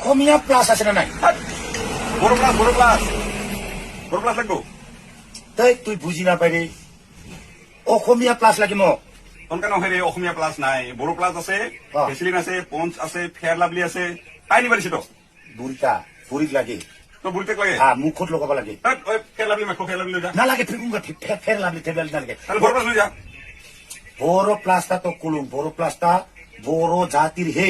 অসমীয়া plus আছে না নাই? বড় প্লাস বড় প্লাস বড় প্লাস লাগবো তাই তুই বুঝি না পাইরে অসমীয়া প্লাস লাগে মোক তনকা নহয় রে অসমীয়া প্লাস নাই বড় প্লাস আছে অ। ভেসলিন আছে পঞ্চ আছে ফেয়ার লাভলি আছে তাই নিবা দিছি তো বুড়িটা বুড়িক লাগে তো বুড়িতে লাগে মুখত লগাব লাগে ফেয়ার লাভলি মাখো ফেয়ার লাভলি লৈ যা নালাগে ফেকুঙ্গা ফের লাভলি টেবল নালাগে তাহলে বড় প্লাস লৈ যা বড় প্লাসটা তো কুলুম বড় প্লাসটা বড় জাতির হে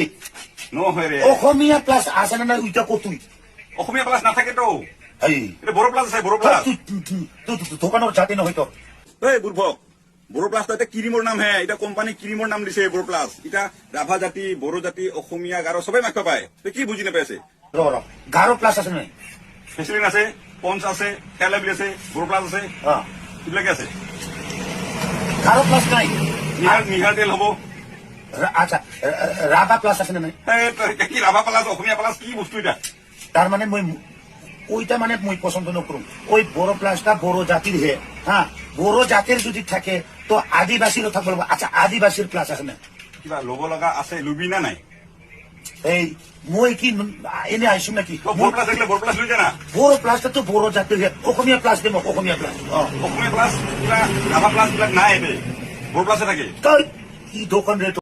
নহয় রে অসমীয়া প্লাস আছে না নাই ওইটা কতুই অসমীয়া প্লাস নাথাকে তো এই এটা বড় প্লাস আছে বড় প্লাস দোকানের জাতি নহয় তোর এই বুর্বক বড় প্লাস তো এটা কিরিমর নাম হে এটা কোম্পানি কিরিমর নাম দিছে বড় প্লাস এটা রাভা জাতি বড় জাতি অসমীয়া গারো সবাই মাখবা পায় তুই কি বুঝি নাপাইছে গারো প্লাস আছে নাই ভেসলিন আছে পঞ্চ আছে ফেয়ার লাভলি আছে বড় প্লাস আছে এগুলাকে আছে গারো প্লাস নাই নিহার তেল হবো আচ্ছা রাভা প্লাস আছে না নাই কি রাভা প্লাস অসমীয়া প্লাস কি বস্তু এটা তার মানে মই ওইটা মানে মই পছন্দ নকরুম ওই বড় প্লাসটা বড় জাতির হে হ্যাঁ বড় জাতির যদি থাকে তো আদিবাসীরও থাকবে আচ্ছা আদিবাসীর প্লাস আছে না কিবা ল'ব লগা আছে লুবি না নাই এই মই কি এনে আইসুম নাকি বড় প্লাস দেখলে বড় প্লাস লৈ যা না বড় প্লাসটা তো বড় জাতির হে অসমীয়া প্লাস দেব অসমীয়া প্লাস অসমীয়া প্লাস কিবা ৰাভা প্লাস বিলাক নাই এতে বড় প্লাসে থাকে তাই কি দোকান রে